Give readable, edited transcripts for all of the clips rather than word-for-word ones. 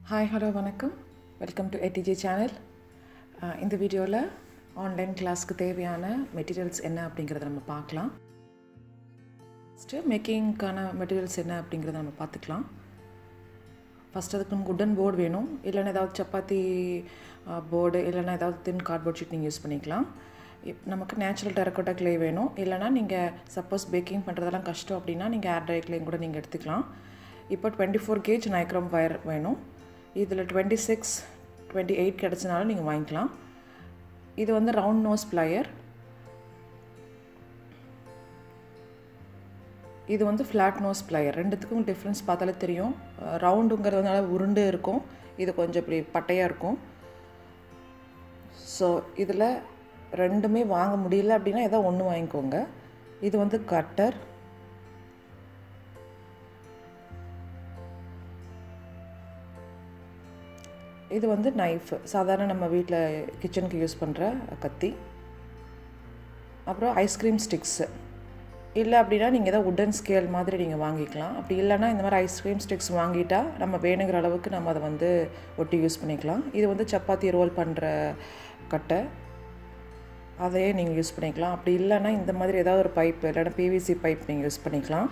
Hi, hello, vanakkam. Welcome to ATJ channel. In the video la online class ku theviyana materials enna அப்படிங்கறத நம்ம பார்க்கலாம். First making கான materials என்ன அப்படிங்கறத நம்ம பார்த்துக்கலாம். First அதுக்கு wooden board வேணும். இல்லனா ஏதாவது சப்பாத்தி board இல்லனா ஏதாவது thin cardboard sheet நீங்க யூஸ் பண்ணிக்கலாம். நமக்கு natural terracotta clay வேணும். இல்லனா நீங்க suppose baking பண்றதெல்லாம் கஷ்டம் அப்படினா நீங்க air dry clay கூட நீங்க எடுத்துக்கலாம். இப்போ 24 gauge nichrome wire வேணும். இதில் 26, 28 கிடச்சனாலும் நீங்கள் வாங்கிக்கலாம். இது வந்து ரவுண்ட் நோஸ் ப்ளையர், இது வந்து ஃப்ளாட் நோஸ் ப்ளையர். ரெண்டுத்துக்கும் டிஃப்ரென்ஸ் பார்த்தாலே தெரியும். ரவுண்டுங்கிறதுனால உருண்டு இருக்கும், இது கொஞ்சம் இப்படி பட்டையாக இருக்கும். ஸோ இதில் ரெண்டுமே வாங்க முடியல அப்படின்னா ஏதோ ஒன்று வாங்கிக்கோங்க. இது வந்து கட்டர், இது வந்து நைஃப், சாதாரண நம்ம வீட்டில் கிச்சனுக்கு யூஸ் பண்ணுற கத்தி. அப்புறம் ஐஸ்கிரீம் ஸ்டிக்ஸு. இல்லை அப்படின்னா நீங்கள் ஏதாவது உட்டன் ஸ்கேல் மாதிரி நீங்கள் வாங்கிக்கலாம். அப்படி இல்லைனா இந்த மாதிரி ஐஸ்கிரீம் ஸ்டிக்ஸ் வாங்கிட்டால் நம்ம வேணுங்கிற அளவுக்கு நம்ம அதை வந்து ஒட்டி யூஸ் பண்ணிக்கலாம். இது வந்து சப்பாத்தி ரோல் பண்ணுற கட்டை, அதையே நீங்கள் யூஸ் பண்ணிக்கலாம். அப்படி இல்லைனா இந்த மாதிரி ஏதாவது ஒரு பைப் இல்லைனா பிவிசி பைப் நீங்கள் யூஸ் பண்ணிக்கலாம்.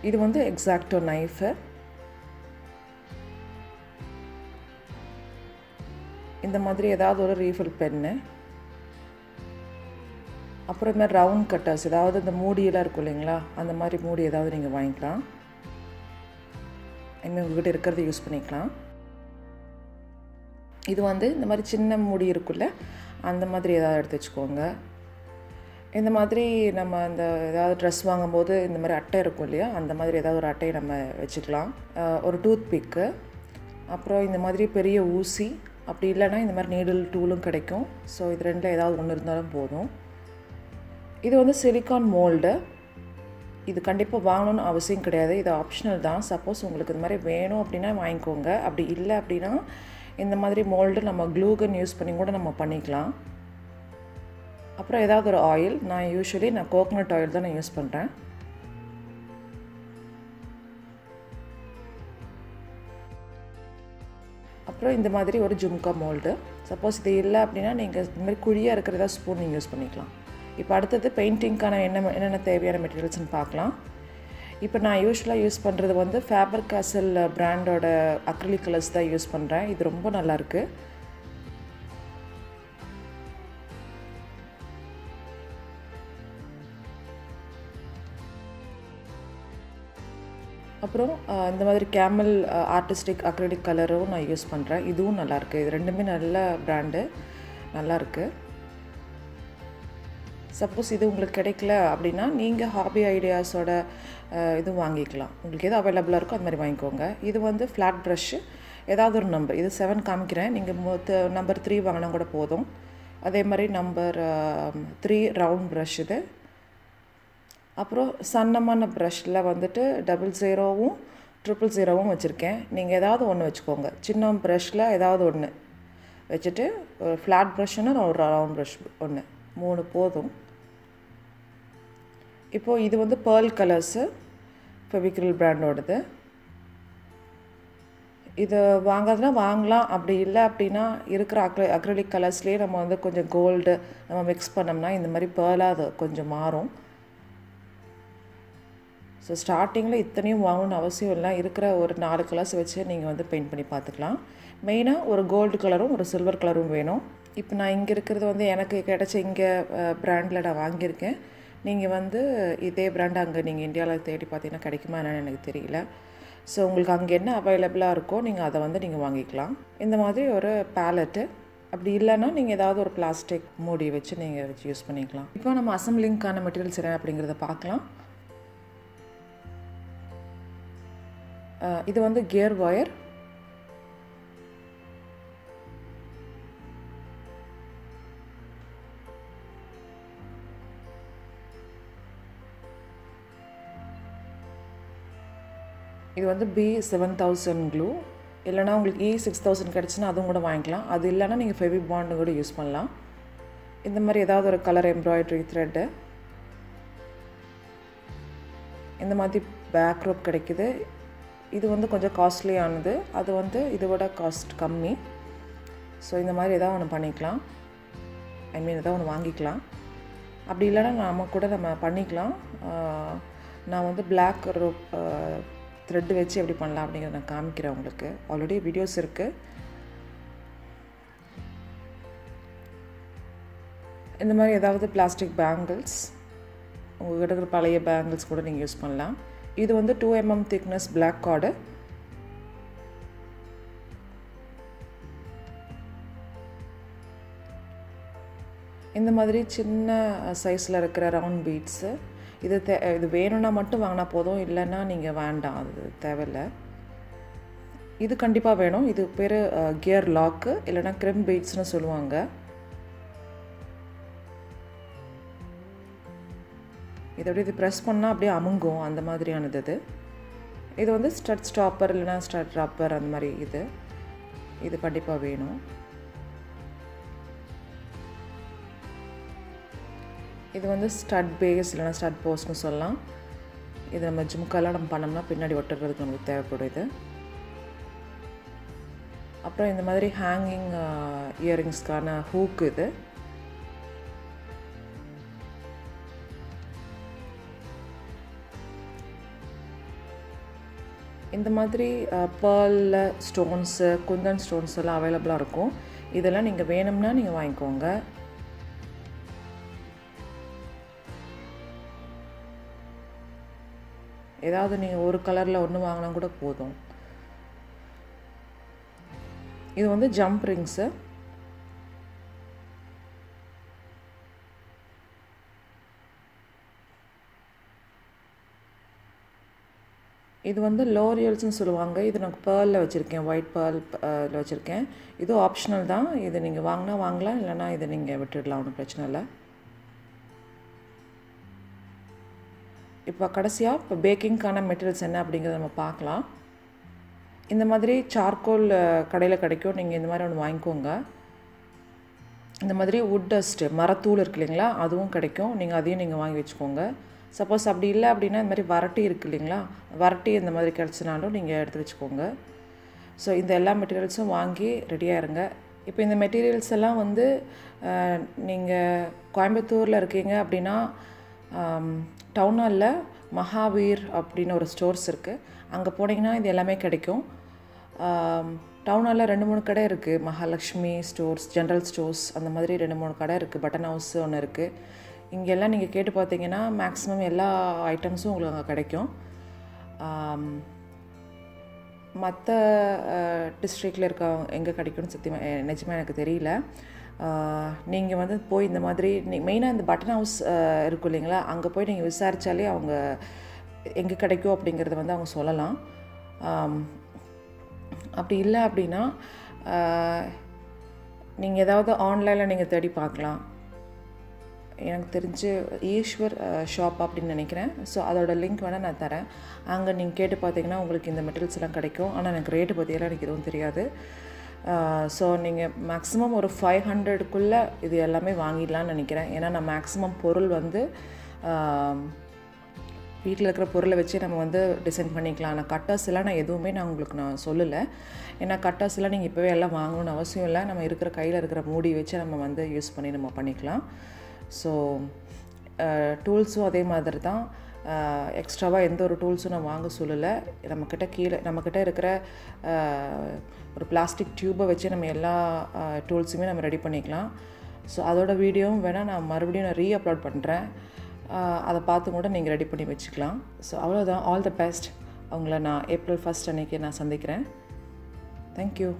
இது வந்து எக்ஸாக்டோ நைஃபு. இந்த மாதிரி ஏதாவது ஒரு ரீஃபில் பென்னு. அப்புறம் இந்த மாதிரி ரவுண்ட் கட்டர்ஸ், ஏதாவது இந்த மூடியெல்லாம் இருக்கும் இல்லைங்களா, அந்த மாதிரி மூடி ஏதாவது நீங்கள் வாங்கிக்கலாம். இனிமேல் உங்கள்கிட்ட இருக்கிறத யூஸ் பண்ணிக்கலாம். இது வந்து இந்த மாதிரி சின்ன மூடி இருக்குல்ல, அந்த மாதிரி ஏதாவது எடுத்து வச்சுக்கோங்க. இந்த மாதிரி நம்ம இந்த ஏதாவது ட்ரெஸ் வாங்கும்போது இந்த மாதிரி அட்டை இருக்கும் இல்லையா, அந்த மாதிரி ஏதாவது ஒரு அட்டையை நம்ம வச்சுக்கலாம். ஒரு டூத் பிக்கு, அப்புறம் இந்த மாதிரி பெரிய ஊசி, அப்படி இல்லைனா இந்த மாதிரி நீடில் டூலும் கிடைக்கும். ஸோ இது ரெண்டில் ஏதாவது ஒன்று இருந்தாலும் போதும். இது வந்து சிலிக்கான் மோல்டு. இது கண்டிப்பாக வாங்கணும்னு அவசியம் கிடையாது, இது ஆப்ஷனல் தான். சப்போஸ் உங்களுக்கு இந்த மாதிரி வேணும் அப்படின்னா வாங்கிக்கோங்க. அப்படி இல்லை அப்படின்னா இந்த மாதிரி மோல்டு நம்ம க்ளூகன் யூஸ் பண்ணி கூட நம்ம பண்ணிக்கலாம். அப்புறம் ஏதாவது ஒரு ஆயில், நான் கோகோனட் ஆயில் தான் நான் யூஸ் பண்ணுறேன். அப்புறம் இந்த மாதிரி ஒரு ஜும்கா மோல்டு. சப்போஸ் இது இல்லை அப்படின்னா நீங்கள் இந்த மாதிரி குழியாக இருக்கிறதா ஸ்பூன் நீங்கள் யூஸ் பண்ணிக்கலாம். இப்போ அடுத்தது பெயிண்டிங்க்கான என்னென்ன தேவையான மெட்டீரியல்ஸ்னு பார்க்கலாம். இப்போ நான் யூஸ்வலாக யூஸ் பண்ணுறது வந்து ஃபேபர் காசல் பிராண்டோட அக்ரிலிக் கலர்ஸ் தான் யூஸ் பண்ணுறேன். இது ரொம்ப நல்லாயிருக்கு. அப்புறம் இந்த மாதிரி கேமல் ஆர்டிஸ்டிக் அக்ரிலிக் கலரும் நான் யூஸ் பண்ணுறேன். இதுவும் நல்லாயிருக்கு. இது ரெண்டுமே நல்ல பிராண்டு, நல்லாயிருக்கு. சப்போஸ் இது உங்களுக்கு கிடைக்கல அப்படின்னா நீங்கள் ஹாபி ஐடியாஸோட இதுவும் வாங்கிக்கலாம். உங்களுக்கு எது அவைலபிளாக இருக்கோ அது மாதிரி வாங்கிக்கோங்க. இது வந்து ஃப்ளாட் ப்ரஷ்ஷு, ஏதாவது ஒரு நம்பர், இது 7 காமிக்கிறேன், நீங்கள் நம்பர் 3 வாங்கினா கூட போதும். அதே மாதிரி நம்பர் 3 ரவுண்ட் ப்ரஷ் இது. அப்புறம் சன்னமான ப்ரஷ்ஷில் வந்துட்டு 00வும் 000வும் வச்சுருக்கேன். நீங்கள் ஏதாவது ஒன்று வச்சுக்கோங்க. சின்ன ப்ரஷ்ஷில் ஏதாவது ஒன்று வச்சுட்டு ஒரு ஃப்ளாட் ப்ரஷ்ஷுன்னு ஒரு ரவுண்ட் ப்ரஷ் ஒன்று, 3 போதும். இப்போது இது வந்து பேர்ல் கலர்ஸு, ஃபெவிக்ரில் பிராண்டோடது. இது வாங்கிறதுனா வாங்கலாம். அப்படி இல்லை அப்படின்னா இருக்கிற அக்ரிலிக் கலர்ஸ்லேயே நம்ம வந்து கொஞ்சம் கோல்டு நம்ம மிக்ஸ் பண்ணோம்னா இந்த மாதிரி பேர்லாக அது கொஞ்சம் மாறும். ஸோ ஸ்டார்டிங்கில் இத்தனையும் வாங்கணும்னு அவசியம் இல்லை. இருக்கிற ஒரு 4 கலர்ஸ் வச்சு நீங்கள் வந்து பெயிண்ட் பண்ணி பார்த்துக்கலாம். மெயினாக ஒரு கோல்டு கலரும் ஒரு சில்வர் கலரும் வேணும். இப்போ நான் இங்கே இருக்கிறது வந்து எனக்கு கிடச்ச இங்கே பிராண்டில் நான் வாங்கியிருக்கேன். நீங்கள் வந்து இதே பிராண்ட் அங்கே நீங்கள் இந்தியாவில் தேடி பார்த்தீங்கன்னா கிடைக்குமா என்னன்னு எனக்கு தெரியல. ஸோ உங்களுக்கு அங்கே என்ன அவைலபிளாக இருக்கோ நீங்கள் அதை வந்து நீங்கள் வாங்கிக்கலாம். இந்த மாதிரி ஒரு பேலட்டு, அப்படி இல்லைன்னா நீங்கள் ஏதாவது ஒரு பிளாஸ்டிக் மூடி வச்சு நீங்கள் வச்சு யூஸ் பண்ணிக்கலாம். இப்போ நம்ம அசம்பிளிங்க்கான மெட்டீரியல்ஸ் என்ன அப்படிங்கிறத பார்க்கலாம். இது வந்து கியர் ஒயர், இது வந்து B7000 க்ளூ. இல்லைனா உங்களுக்கு E6000 கிடச்சுன்னா அதுவும் கூட வாங்கிக்கலாம். அது இல்லைனா நீங்கள் ஃபெவி பாண்டு கூட யூஸ் பண்ணலாம். இந்த மாதிரி ஏதாவது ஒரு கலர் எம்ப்ராய்டரி த்ரெட்டு, இந்த மாதிரி பேக் ரோப் கிடைக்குது. இது வந்து கொஞ்சம் காஸ்ட்லியானது, அது வந்து இதை விட காஸ்ட் கம்மி. ஸோ இந்த மாதிரி ஏதாவது ஒன்று பண்ணிக்கலாம், ஐ மீன் ஏதாவது ஒன்று வாங்கிக்கலாம். அப்படி இல்லைன்னா நம்ம பண்ணிக்கலாம். நான் வந்து பிளாக் த்ரெட் வச்சு எப்படி பண்ணலாம் அப்படிங்கிறத நான் காமிக்கிறேன் உங்களுக்கு. ஆல்ரெடி வீடியோஸ் இருக்குது. இந்த மாதிரி ஏதாவது பிளாஸ்டிக் பேங்கிள்ஸ், உங்கள்கிட்ட இருக்கிற பழைய பேங்கிள்ஸ் கூட நீங்கள் யூஸ் பண்ணலாம். இது வந்து 2 mm திக்னஸ் பிளாக் கார்டு. இந்த மாதிரி சின்ன சைஸில் இருக்கிற ரவுண்ட் பீட்ஸு, இது வேணும்னா மட்டும் வாங்கினா போதும், இல்லைன்னா நீங்கள் வேண்டாம், அது தேவையில்லை. இது கண்டிப்பாக வேணும். இது பேர் கியர் லாக்கு இல்லைனா கிரிம்ப் பீட்ஸ்னு சொல்லுவாங்க. இதை அப்படியே இது ப்ரெஸ் பண்ணால் அப்படியே அமுங்கும், அந்த மாதிரியானது. இது வந்து ஸ்டட் ஸ்டாப்பர் இல்லைனா ஸ்டட் ரப்பர் அந்த மாதிரி. இது கண்டிப்பாக வேணும். இது வந்து ஸ்டட் பேஸ் இல்லைனா ஸ்டட் போஸ்ட்னு சொல்லலாம். இது நம்ம ஜும்காலாம் நம்ம பண்ணோம்னா பின்னாடி ஒட்டுறதுக்கு நமக்கு தேவைப்படுது. அப்புறம் இந்த மாதிரி ஹேங்கிங் இயரிங்ஸ்க்கான ஹூக். இது இந்த மாதிரி பேர்ல ஸ்டோன்ஸு, குந்தன் ஸ்டோன்ஸ் எல்லாம் அவைலபிளாக இருக்கும். இதெல்லாம் நீங்கள் வேணும்னா நீங்கள் வாங்கிக்கோங்க. ஏதாவது நீங்கள் ஒரு கலரில் ஒன்று வாங்கினா கூட போதும். இது வந்து ஜம்ப் ரிங்ஸு. இது வந்து லோரியல்ஸ்னு சொல்லுவாங்க. இது நான் பேர்லில் வச்சுருக்கேன், ஒயிட் பேர்லில் வச்சுருக்கேன். இது ஆப்ஷனல் தான். இது நீங்கள் வாங்கினா வாங்கலாம், இல்லைனா இதை நீங்கள் விட்டுடலாம், ஒன்றும் பிரச்சனை இல்லை. இப்போ கடைசியாக இப்போ பேக்கிங்க்கான மெட்டீரியல்ஸ் என்ன அப்படிங்கிறத நம்ம பார்க்கலாம். இந்த மாதிரி சார்கோல் கடையில் கிடைக்கும், நீங்கள் இந்த மாதிரி ஒன்று வாங்கிக்கோங்க. இந்த மாதிரி வுட் டஸ்ட்டு, மரத்தூள் இருக்கு இல்லைங்களா, அதுவும் கிடைக்கும். நீங்கள் அதையும் நீங்கள் வாங்கி வச்சுக்கோங்க. சப்போஸ் அப்படி இல்லை அப்படின்னா இந்த மாதிரி வரட்டி இருக்குது இல்லைங்களா, வரட்டி இந்த மாதிரி கிடச்சினாலும் நீங்கள் எடுத்து வச்சுக்கோங்க. ஸோ இந்த எல்லா மெட்டீரியல்ஸும் வாங்கி ரெடியாக இருங்க. இப்போ இந்த மெட்டீரியல்ஸ் எல்லாம் வந்து நீங்கள் கோயம்புத்தூரில் இருக்கீங்க அப்படின்னா டவுன் ஹாலில் மகாவீர் அப்படின்னு ஒரு ஸ்டோர்ஸ் இருக்குது. அங்கே போனீங்கன்னா இது எல்லாமே கிடைக்கும். டவுன் ஹாலில் 2-3 கடை இருக்குது. மகாலட்சுமி ஸ்டோர்ஸ், ஜென்ரல் ஸ்டோர்ஸ், அந்த மாதிரி 2-3 கடை இருக்குது. பட்டன் ஹவுஸ் ஒன்று இருக்குது. இங்கெல்லாம் நீங்கள் கேட்டு பார்த்தீங்கன்னா மேக்ஸிமம் எல்லா ஐட்டம்ஸும் உங்களுக்கு அங்கே கிடைக்கும். மற்ற டிஸ்ட்ரிக்டில் இருக்க எங்கே கிடைக்கும்னு சத்தியமாக நிஜமாக எனக்கு தெரியல. நீங்கள் வந்து போய் இந்த மாதிரி மெயினாக இந்த பட்டன் ஹவுஸ் இருக்கும் இல்லைங்களா, அங்கே போய் நீங்கள் விசாரித்தாலே அவங்க எங்கே கிடைக்கும் அப்படிங்கிறத வந்து அவங்க சொல்லலாம். அப்படி இல்லை அப்படின்னா நீங்கள் ஏதாவது ஆன்லைனில் நீங்கள் தேடி பார்க்கலாம். எனக்கு தெரிஞ்சு ஈஸ்வர் ஷாப் அப்படின்னு நினைக்கிறேன். ஸோ அதோட லிங்க் வேணால் நான் தரேன். அங்கே நீங்கள் கேட்டு பார்த்தீங்கன்னா உங்களுக்கு இந்த மெட்டீரியல்ஸ் எல்லாம் கிடைக்கும். ஆனால் எனக்கு ரேட்டு பற்றியெல்லாம் எனக்கு எதுவும் தெரியாது. ஸோ நீங்கள் மேக்ஸிமம் ஒரு 500க்குள்ளே இது எல்லாமே வாங்கிடலான்னு நினைக்கிறேன். ஏன்னா நான் மேக்ஸிமம் பொருள் வந்து வீட்டில் இருக்கிற பொருளை வச்சு நம்ம வந்து டிசைன் பண்ணிக்கலாம். ஆனால் கட்டர்ஸ் எல்லாம் நான் எதுவுமே உங்களுக்கு சொல்லலை. ஏன்னா கட்டர்ஸ் எல்லாம் நீங்கள் இப்போவே எல்லாம் வாங்கணும்னு அவசியம் இல்லை. நம்ம இருக்கிற கையில் இருக்கிற மூடி வச்சு நம்ம வந்து யூஸ் பண்ணி நம்ம பண்ணிக்கலாம். ஸோ டூல்ஸும் அதே மாதிரி தான். எக்ஸ்ட்ராவாக எந்த ஒரு டூல்ஸும் நான் வாங்க சொல்லலை. நம்மக்கிட்ட இருக்கிற ஒரு பிளாஸ்டிக் டியூப்பை வச்சு நம்ம எல்லா டூல்ஸுமே நம்ம ரெடி பண்ணிக்கலாம். ஸோ அதோட வீடியோவும் வேணால் நான் மறுபடியும் ரீஅப்லோட் பண்ணுறேன். அதை பார்த்து கூட நீங்கள் ரெடி பண்ணி வச்சுக்கலாம். ஸோ அவ்வளோதான். All the best. அவங்கள நான் April 1 அன்றைக்கி நான் சந்திக்கிறேன். தேங்க்யூ.